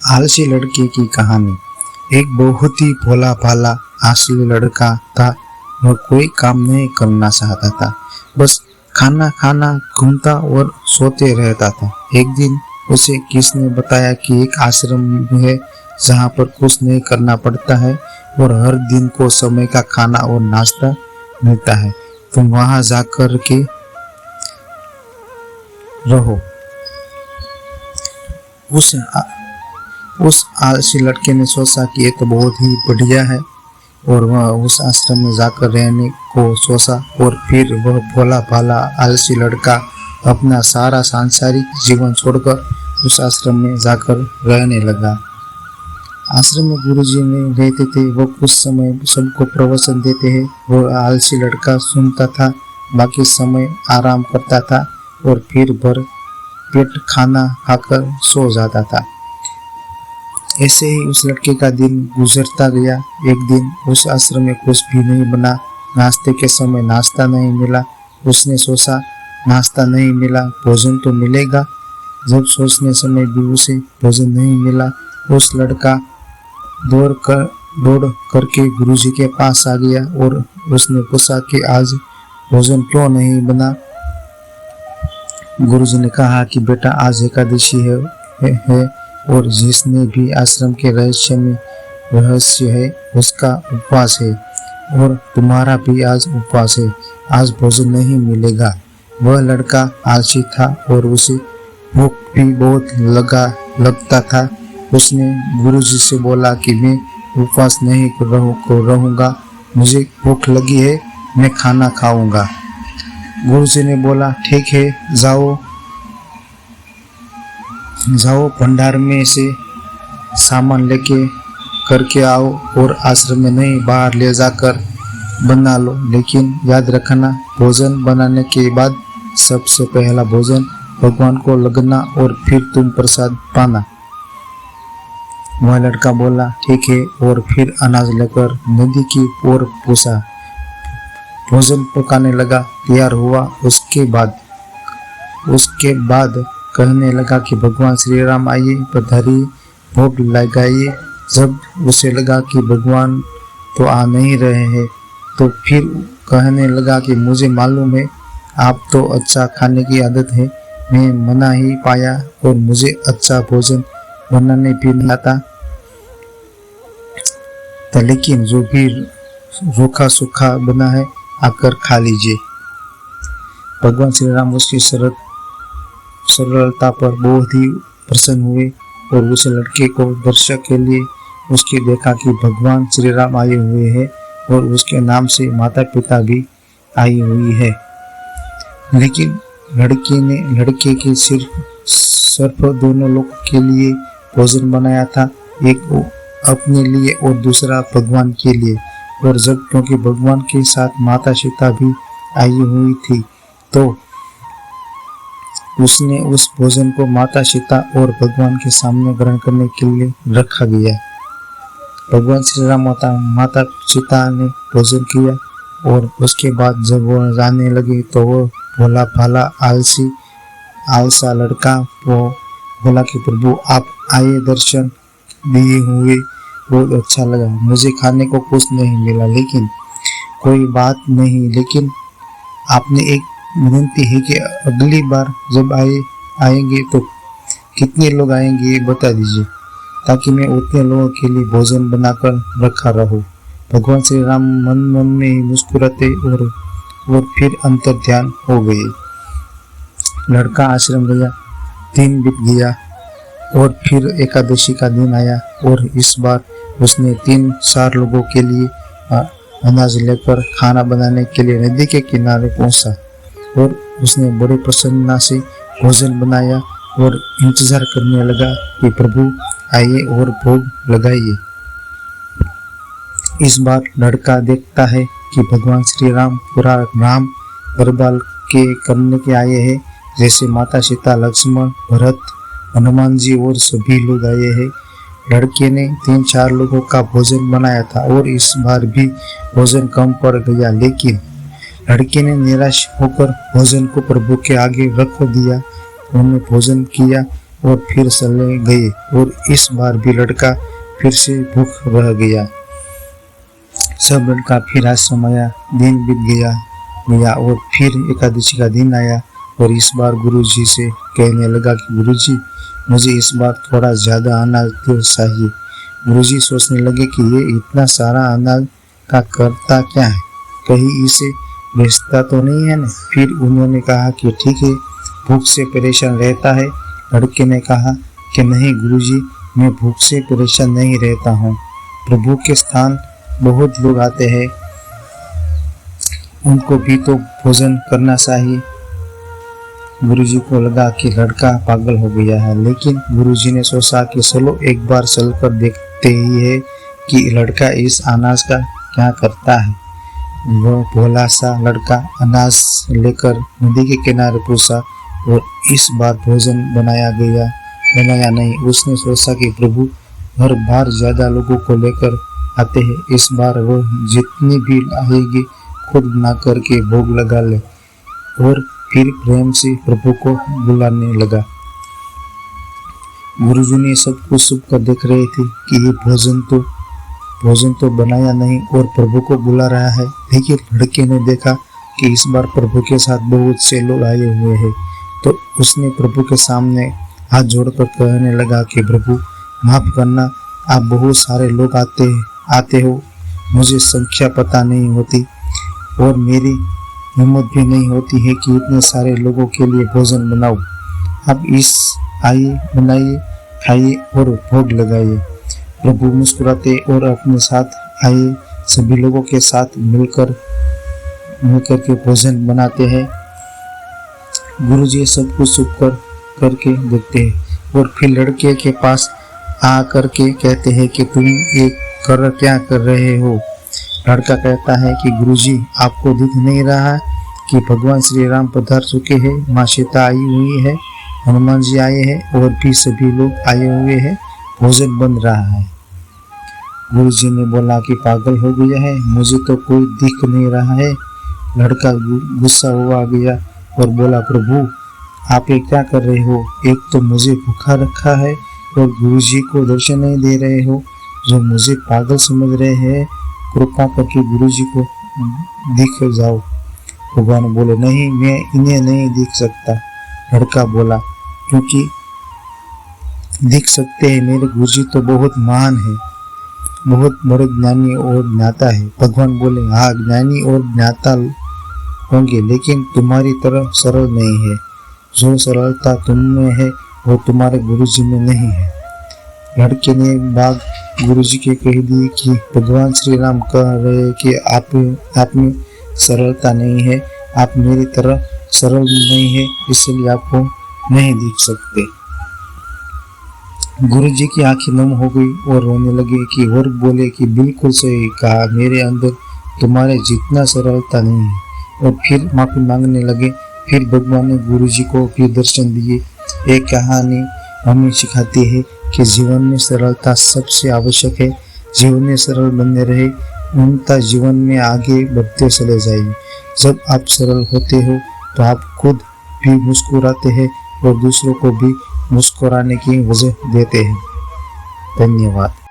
आलसी लड़के की कहानी। एक बहुत ही भोला भाला आलसी लड़का था। वह कोई काम नहीं करना चाहता था, बस खाना खाना, घूमता और सोते रहता था। एक दिन उसे किसने बताया कि एक आश्रम है जहाँ पर कुछ नहीं करना पड़ता है और हर दिन को समय का खाना और नाश्ता मिलता है। तुम वहाँ जाकर के रहो। उस आलसी लड़के ने सोचा कि ये तो बहुत ही बढ़िया है और वह उस आश्रम में जाकर रहने को सोचा। और फिर वह भोला भाला आलसी लड़का अपना सारा सांसारिक जीवन छोड़कर उस आश्रम में जाकर रहने लगा। आश्रम में गुरुजी में रहते थे। वो कुछ समय सबको प्रवचन देते हैं। वो आलसी लड़का सुनता था, बाकी समय आराम करता था और फिर भर पेट खाना खाकर सो जाता था। ऐसे ही उस लड़के का दिन गुजरता गया। एक दिन उस आश्रम में कुछ भी नहीं बना। नाश्ते के समय नाश्ता नहीं मिला। उसने सोचा नाश्ता नहीं मिला, भोजन तो मिलेगा। जब सोचने समय भी उसे भोजन नहीं मिला, उस लड़का दौड़ करके गुरुजी के पास आ गया और उसने पूछा कि आज भोजन क्यों नहीं बना। गुरुजी ने कहा कि बेटा आज एकादशी है और जिसने भी आश्रम के रहस्य है उसका उपवास है और तुम्हारा भी आज उपवास है। आज भोजन नहीं मिलेगा। वह लड़का आलसी था और उसे भूख भी बहुत लगता था। उसने गुरुजी से बोला कि मैं उपवास नहीं रहूँगा, मुझे भूख लगी है, मैं खाना खाऊंगा। गुरुजी ने बोला ठीक है, जाओ भंडार में से सामान लेके करके आओ और आश्रम में नहीं बाहर ले जाकर बना लो। लेकिन याद रखना, भोजन बनाने के बाद सबसे पहला भोजन भगवान को लगना और फिर तुम प्रसाद पाना। वह लड़का बोला ठीक है और फिर अनाज लेकर नदी की ओर पहुंचा। भोजन पकाने लगा, तैयार हुआ। उसके बाद कहने लगा कि भगवान श्री राम आइए, पधारिए, भोग लगाइए। जब उसे लगा कि भगवान तो आ नहीं रहे हैं, तो फिर कहने लगा कि मुझे मालूम है आप तो अच्छा खाने की आदत है, मैं मना ही पाया और मुझे अच्छा भोजन बनाने भी नहीं आता था, लेकिन जो भी रूखा सूखा बना है आकर खा लीजिए। भगवान श्री राम उसकी सरलता पर बहुत ही प्रसन्न हुए और उस लड़के को दर्शक के लिए उसकी देखा कि भगवान श्री राम आए हुए हैं और उसके नाम से माता पिता भी आई हुई है। लेकिन लड़के के सिर्फ दोनों लोगों के लिए भोजन बनाया था, एक अपने लिए और दूसरा भगवान के लिए। और जब क्योंकि भगवान के साथ माता सीता भी आई हुई थी, तो उसने उस भोजन को माता सीता और भगवान के सामने ग्रहण करने के लिए रखा गया। भगवान श्री राम माता सीता ने भोजन किया और उसके बाद जब वह जाने लगे तो वह भोला भाला आलसा लड़का वो बोला कि प्रभु आप आए, दर्शन दिए हुए बहुत अच्छा लगा। मुझे खाने को कुछ नहीं मिला, लेकिन कोई बात नहीं। लेकिन आपने एक विनती है कि अगली बार जब आएंगे तो कितने लोग आएंगे ये बता दीजिए, ताकि मैं उतने लोगों के लिए भोजन बनाकर रखा रहूं। भगवान श्री राम मन में ही मुस्कुराते और फिर अंतर ध्यान हो गए। लड़का आश्रम गया, दिन बीत गया और फिर एकादशी का दिन आया और इस बार उसने 3-4 लोगों के लिए अनाज लेकर खाना बनाने के लिए नदी के किनारे पहुंचा और उसने बड़े प्रसन्नता से भोजन बनाया और इंतजार करने लगा कि प्रभु आइए और भोग लगाइए। इस बार लड़का देखता है कि भगवान श्री राम पूरा राम दरबार के करने के आए हैं, जैसे माता सीता, लक्ष्मण, भरत, हनुमान जी और सभी लोग आए हैं। लड़के ने 3-4 लोगों का भोजन बनाया था और इस बार भी भोजन कम पड़ गया, लेकिन लड़के ने निराश होकर भोजन को प्रभु के आगे रख दिया। उन्होंने भोजन किया और फिर चले गए और इस बार भी लड़का फिर से भूख रह गया। सब लड़का फिर आश्रम आया। दिन बीत गया और फिर एकादशी का दिन आया और इस बार गुरुजी से कहने लगा कि गुरुजी, मुझे इस बार थोड़ा ज्यादा अनाज चाहिए। गुरुजी सोचने लगे कि ये इतना सारा अनाज का करता क्या है, कहीं इसे बेचता तो नहीं है ना। फिर उन्होंने कहा कि ठीक है, भूख से परेशान रहता है। लड़के ने कहा कि नहीं गुरुजी, मैं भूख से परेशान नहीं रहता हूँ। प्रभु के स्थान बहुत लोग आते हैं, उनको भी तो भोजन करना चाहिए। गुरुजी को लगा कि लड़का पागल हो गया है, लेकिन गुरुजी ने सोचा कि चलो एक बार चलकर देखते ही है कि लड़का इस अनाज का क्या करता है। वो भोला सा लड़का अनाज लेकर नदी के किनारे पहुंचा और इस बार भोजन बनाया नहीं। उसने सोचा कि प्रभु हर बार ज्यादा लोगों को लेकर आते हैं, इस बार वो जितनी भी आएगी खुद बना करके भोग लगा ले। और फिर प्रेम से प्रभु को बुलाने लगा। गुरुजी ने सब कुछ सुन कर देख रहे थे कि ये भोजन तो बनाया नहीं और प्रभु को बुला रहा है। लेकिन लड़के ने देखा कि इस बार प्रभु के साथ बहुत से लोग आए हुए हैं, तो उसने प्रभु के सामने हाथ जोड़कर कहने लगा कि प्रभु माफ करना, आप बहुत सारे लोग आते हो, मुझे संख्या पता नहीं होती और मेरी हिम्मत भी नहीं होती है कि इतने सारे लोगों के लिए भोजन बनाऊं। अब आइए बनाइए, खाइए और भोग लगाइए। प्रभु मुस्कुराते और अपने साथ आए सभी लोगों के साथ मिलकर के भोजन बनाते हैं। गुरुजी सब कुछ चुप करके देखते हैं और फिर लड़के के पास आ करके कहते हैं कि तुम ये क्या कर रहे हो। लड़का कहता है कि गुरुजी, आपको दिख नहीं रहा कि भगवान श्री राम पधार चुके हैं, माँ सीता आई हुई है, हनुमान जी आए हैं और भी सभी लोग आए हुए हैं, भोजन बन रहा है। गुरुजी ने बोला कि पागल हो गया है, मुझे तो कोई दिख नहीं रहा है। लड़का गुस्सा हुआ गया और बोला, प्रभु आप ये क्या कर रहे हो, एक तो मुझे भूखा रखा है और गुरुजी को दर्शन नहीं दे रहे हो, जो मुझे पागल समझ रहे हैं, कृपा करके गुरुजी को दिख जाओ। भगवान बोले, नहीं, मैं इन्हें नहीं दिख सकता। लड़का बोला, क्योंकि दिख सकते हैं, मेरे गुरुजी तो बहुत महान है, बहुत बड़े ज्ञानी और ज्ञाता है। भगवान बोले, हाँ ज्ञानी और ज्ञाता होंगे, लेकिन तुम्हारी तरह सरल नहीं है। जो सरलता तुम में है वो तुम्हारे गुरुजी में नहीं है। लड़के ने बात गुरुजी के कह दी कि भगवान श्री राम कह रहे कि आप में सरलता नहीं है, आप मेरी तरह सरल नहीं है, इसलिए आपको नहीं दिख सकते। गुरुजी की आंखें नम हो गई और रोने लगे कि और बोले कि बिल्कुल सही कहा, मेरे अंदर तुम्हारे जितना सरलता नहीं है। और फिर माफी मांगने लगे। फिर भगवान ने गुरुजी को फिर दर्शन दिए। एक कहानी हमें सिखाती है कि जीवन में सरलता सबसे आवश्यक है। जीवन में सरल बने रहे, उनका जीवन में आगे बढ़ते चले जाइए। जब आप सरल होते हो तो आप खुद भी मुस्कुराते हैं और दूसरों को भी मुस्कुराने की वजह देते हैं। धन्यवाद।